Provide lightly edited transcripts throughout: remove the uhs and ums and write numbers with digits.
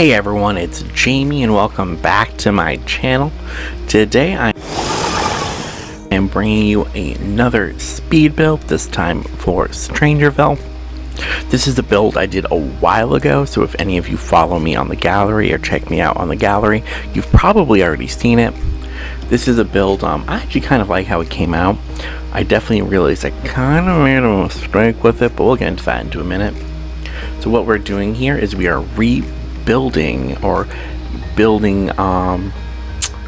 Hey everyone, it's Jamie and welcome back to my channel. Today I am bringing you another speed build, this time for StrangerVille. This is a build I did a while ago, so if any of you follow me on the gallery or check me out on the gallery, you've probably already seen it. This is a build, I actually kind of like how it came out. I definitely realized I kind of made a mistake with it, but we'll get into that in a minute. So what we're doing here is we are rebuilding or building,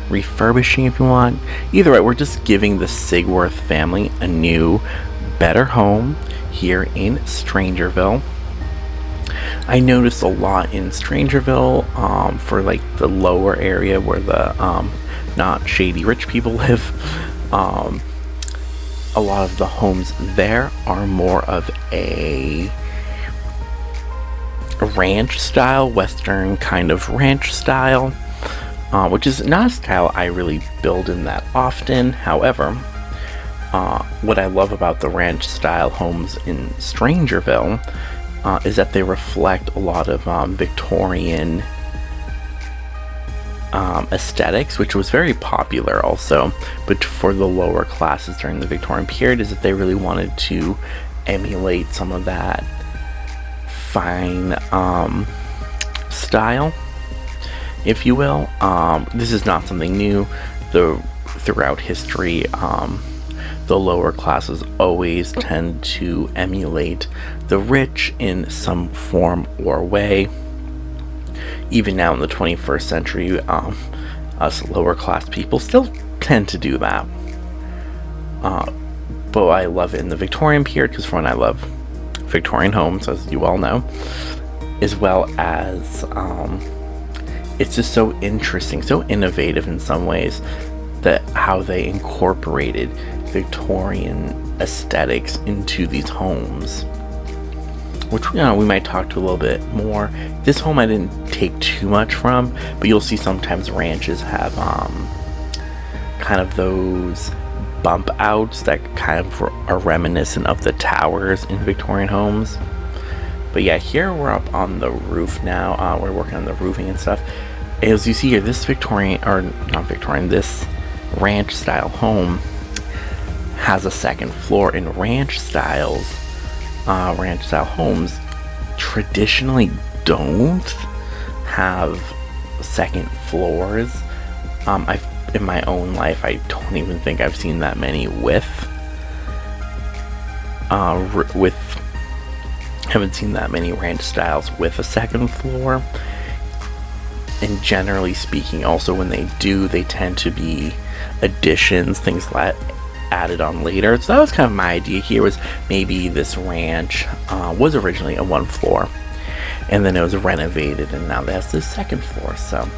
refurbishing if you want. Either way, we're just giving the Sigworth family a new, better home here in StrangerVille. I noticed a lot in StrangerVille for like the lower area where the not shady rich people live. A lot of the homes there are more of a ranch style, western kind of ranch style, which is not a style I really build in that often. However, what I love about the ranch style homes in StrangerVille is that they reflect a lot of Victorian aesthetics, which was very popular also, but for the lower classes during the Victorian period, is that they really wanted to emulate some of that fine style, if you will. This is not something new. Throughout history, the lower classes always tend to emulate the rich in some form or way. Even now in the 21st century, us lower class people still tend to do that. But I love it in the Victorian period, because for one, I love Victorian homes, as you all know, as well as it's just so interesting, so innovative in some ways, that how they incorporated Victorian aesthetics into these homes, which, you know, we might talk to a little bit more. This home I didn't take too much from, but you'll see sometimes ranches have kind of those bump outs that kind of are reminiscent of the towers in Victorian homes. But yeah, here we're up on the roof now. We're working on the roofing and stuff. As you see here, this Victorian, or not Victorian, this ranch style home has a second floor. In ranch style homes traditionally don't have second floors. In my own life, I don't even think I've seen that many haven't seen that many ranch styles with a second floor. And generally speaking, also when they do, they tend to be additions, things that added on later. So that was kind of my idea here, was maybe this ranch was originally a one floor, and then it was renovated, and now that's the second floor. So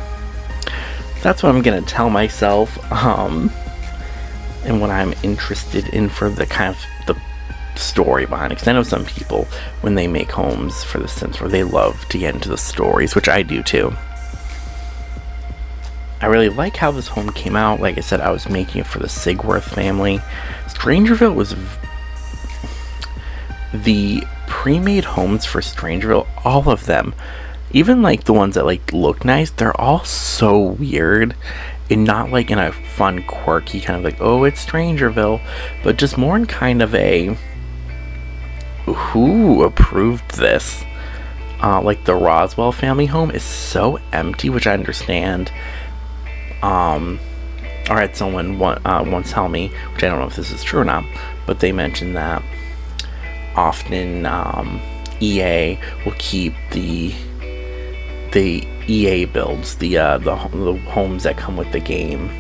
that's what I'm gonna tell myself, and what I'm interested in for the kind of the story behind it. Because I know some people, when they make homes for The Sims, where they love to get into the stories, which I do too. I really like how this home came out. Like I said, I was making it for the Sigworth family. StrangerVille was the pre-made homes for StrangerVille, all of them, even like the ones that like look nice, they're all so weird, and not like in a fun, quirky kind of like, oh, it's StrangerVille, but just more in kind of a, who approved this? Like the Roswell family home is so empty, which I understand. I had someone once tell me, which I don't know if this is true or not, but they mentioned that often EA will keep the EA builds, the homes that come with the game,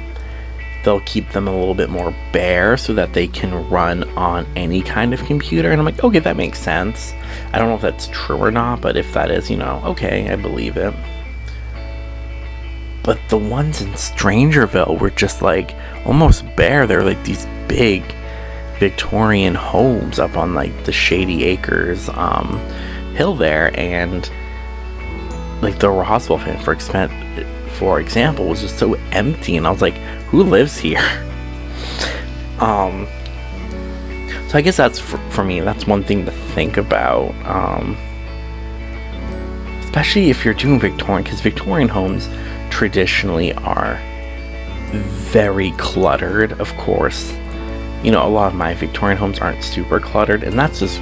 they'll keep them a little bit more bare so that they can run on any kind of computer. And I'm like, okay, that makes sense. I don't know if that's true or not, but if that is, you know, okay, I believe it. But the ones in StrangerVille were just like almost bare. They're like these big Victorian homes up on like the Shady Acres hill there, and like the Roswell fan, for example, was just so empty, and I was like, who lives here? So I guess that's for me, that's one thing to think about. especially if you're doing Victorian, because Victorian homes traditionally are very cluttered, of course. You know, a lot of my Victorian homes aren't super cluttered, and that's just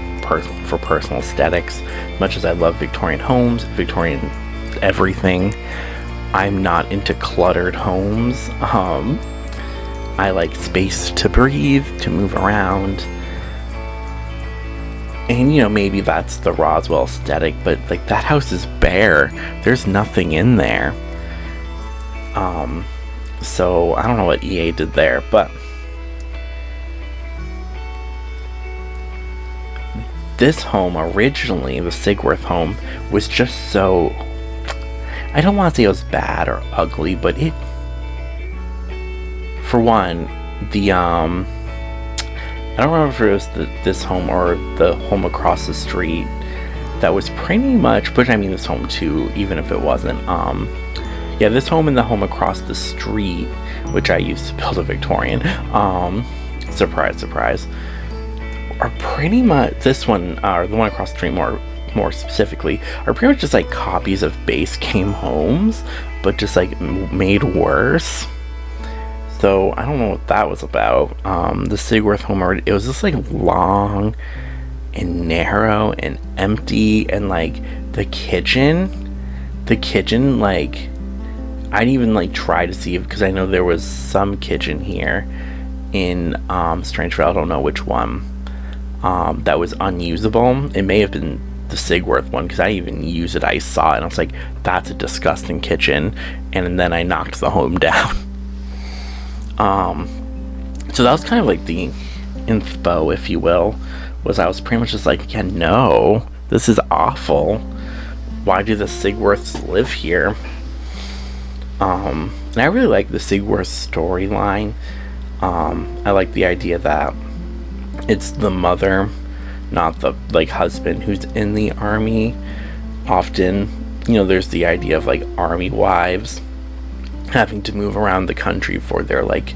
for personal aesthetics. Much as I love Victorian homes, Victorian everything, I'm not into cluttered homes. I like space to breathe, to move around. And, you know, maybe that's the Roswell aesthetic, but, like, that house is bare. There's nothing in there. So I don't know what EA did there, but this home originally, the Sigworth home, was just so, I don't want to say it was bad or ugly, but it, for one, the I don't remember if it was this home or the home across the street that was pretty much, but I mean this home too, even if it wasn't. Yeah, this home and the home across the street, which I used to build a Victorian, surprise, surprise, are pretty much, this one, or the one across the street more specifically, are pretty much just like copies of base game homes, but just like made worse. So I don't know what that was about. The Sigworth home, it was just like long and narrow and empty, and like the kitchen, like, I didn't even like try to see it, because I know there was some kitchen here in StrangerVille, I don't know which one, that was unusable. It may have been the Sigworth one, because I even used it, I saw it, and I was like, that's a disgusting kitchen, and then I knocked the home down. So that was kind of like the inspo, if you will, was I was pretty much just like, yeah, no, this is awful. Why do the Sigworths live here? And I really like the Sigworth storyline. I like the idea that it's the mother, not the, like, husband who's in the army. Often, you know, there's the idea of, like, army wives having to move around the country for their, like,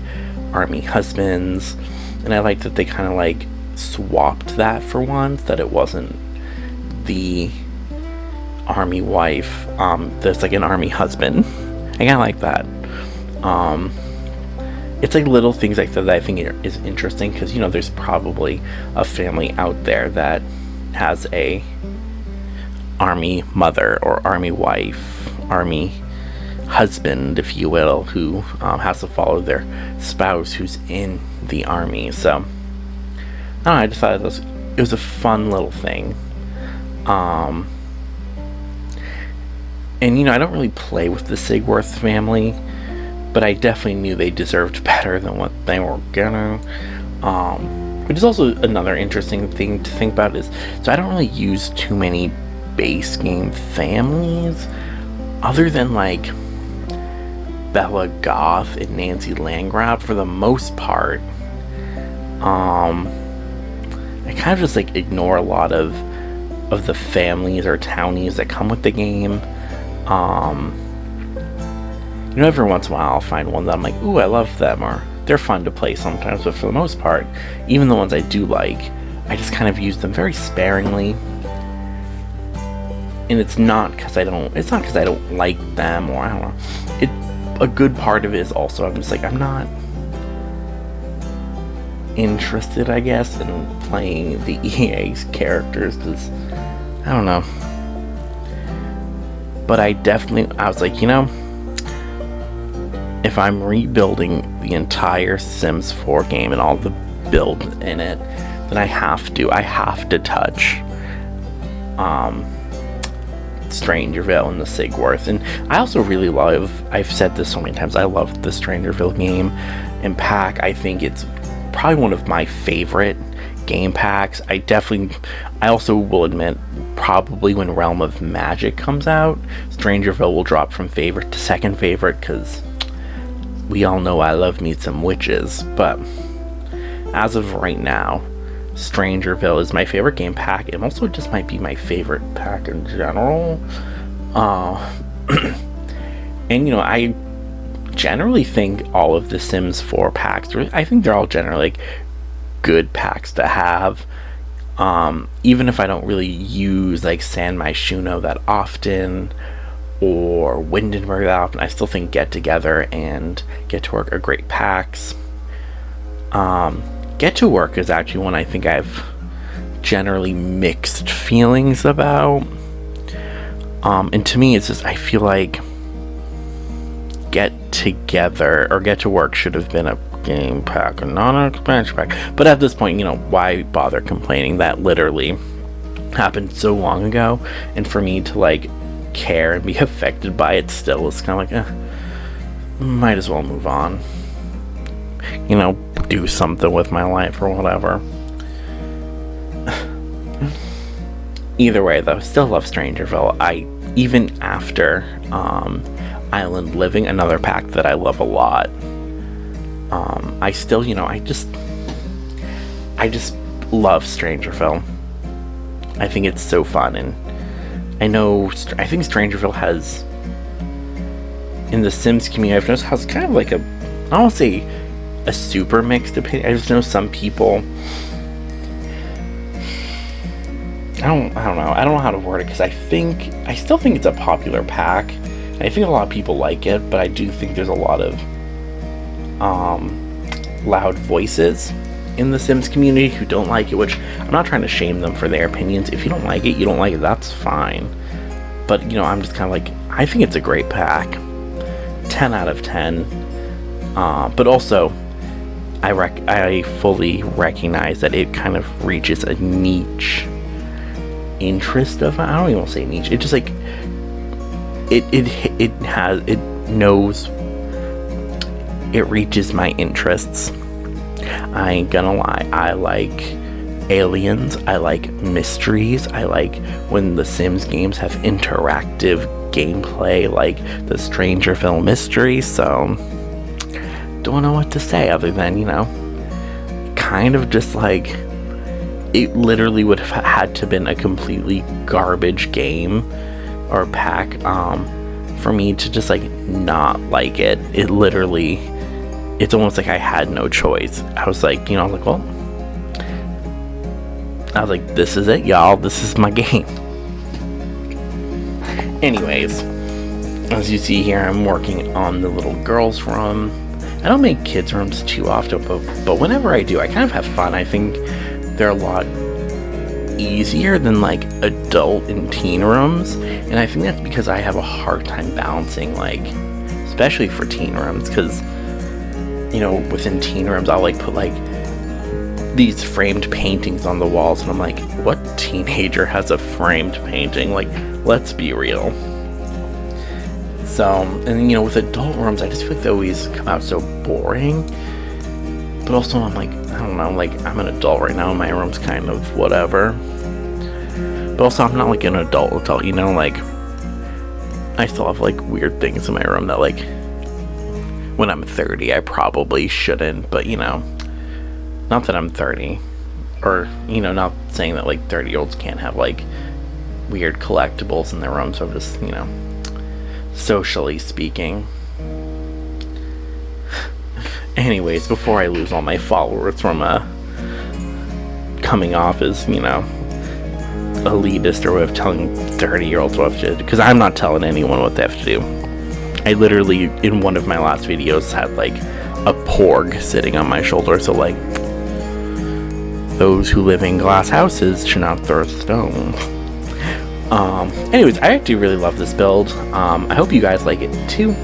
army husbands. And I like that they kind of, like, swapped that for once, that it wasn't the army wife, there's, like, an army husband. I kind of like that. It's like little things like that I think is interesting, because, you know, there's probably a family out there that has a army mother or army wife, army husband, if you will, who has to follow their spouse who's in the army. So I don't know, I just thought it was a fun little thing. And, you know, I don't really play with the Sigworth family, but I definitely knew they deserved better than what they were gonna. Which is also another interesting thing to think about is, so I don't really use too many base game families, other than, like, Bella Goth and Nancy Landgraf for the most part. I kind of just, like, ignore a lot of the families or townies that come with the game. You know, every once in a while I'll find one that I'm like, ooh, I love them, or they're fun to play sometimes, but for the most part, even the ones I do like, I just kind of use them very sparingly. And it's not because I don't like them, or I don't know. A good part of it is also, I'm just like, I'm not interested, I guess, in playing the EA's characters, because I don't know. But I was like, you know, if I'm rebuilding the entire Sims 4 game and all the build in it, then I have to touch StrangerVille and the Sigworth. And I also really I've said this so many times, I love the StrangerVille game and pack. I think it's probably one of my favorite game packs. I also will admit, probably when Realm of Magic comes out, StrangerVille will drop from favorite to second favorite, because we all know I love me some witches. But as of right now, StrangerVille is my favorite game pack. It also just might be my favorite pack in general. And, you know, I generally think all of the Sims 4 packs, I think they're all generally, like, good packs to have. Even if I don't really use like San Myshuno that often or Windenburg that often, I still think Get Together and Get to Work are great packs. Get to Work is actually one I think I've generally mixed feelings about. And to me, it's just, I feel like Get Together or Get to Work should have been a game pack and not an expansion pack. But at this point, why bother complaining? That literally happened so long ago, and for me to like care and be affected by it still is kind of like, might as well move on. Do something with my life or whatever. Either way, though, still love StrangerVille. Even after Island Living, another pack that I love a lot. I still, I just love StrangerVille. I think it's so fun, and I think StrangerVille has, in the Sims community, I've noticed has kind of like I don't want to say a super mixed opinion. I just know some people, I don't know how to word it, because I still think it's a popular pack, and I think a lot of people like it, but I do think there's a lot of loud voices in the Sims community who don't like it, which I'm not trying to shame them for their opinions. If you don't like it, you don't like it, that's fine. But I'm just kind of like, I think it's a great pack. 10 out of 10. But also, I fully recognize that it kind of reaches a niche interest of, I don't even want to say niche, it just like it knows, it reaches my interests. I ain't gonna lie, I like aliens, I like mysteries, I like when the Sims games have interactive gameplay like the StrangerVille mystery. So don't know what to say other than kind of just like, it literally would have had to been a completely garbage game or pack for me to just like not like it. It literally, it's almost like I had no choice. I was like, well, this is it, y'all, this is my game. Anyways, as you see here, I'm working on the little girls' room. I don't make kids' rooms too often, but whenever I do, I kind of have fun. I think they're a lot easier than like adult and teen rooms, and I think that's because I have a hard time balancing, like, especially for teen rooms, because within teen rooms I'll like put like these framed paintings on the walls, and I'm like, what teenager has a framed painting? Like, let's be real. So, and with adult rooms, I just feel like they always come out so boring. But also, I'm like, I don't know, like, I'm an adult right now, and my room's kind of whatever. But also, I'm not like an adult, like, I still have like weird things in my room that, like, when I'm 30, I probably shouldn't, but not that I'm 30, or, not saying that like 30-year-olds can't have like weird collectibles in their room, so I'm just, socially speaking. Anyways, before I lose all my followers from coming off as, elitist or way of telling 30-year-olds what to do, because I'm not telling anyone what they have to do. I literally, in one of my last videos, had like a porg sitting on my shoulder, so like, those who live in glass houses should not throw stones. Anyways, I actually really love this build. I hope you guys like it too.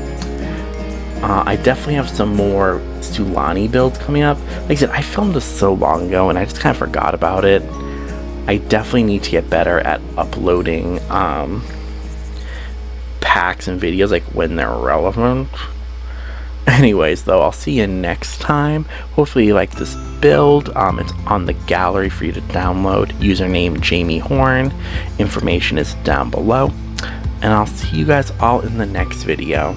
I definitely have some more Sulani builds coming up. Like I said, I filmed this so long ago and I just kind of forgot about it. I definitely need to get better at uploading packs and videos like when they're relevant. Anyways, though, I'll see you next time. Hopefully you like this build. It's on the gallery for you to download. Username Jaymehorne. Information is down below. And I'll see you guys all in the next video.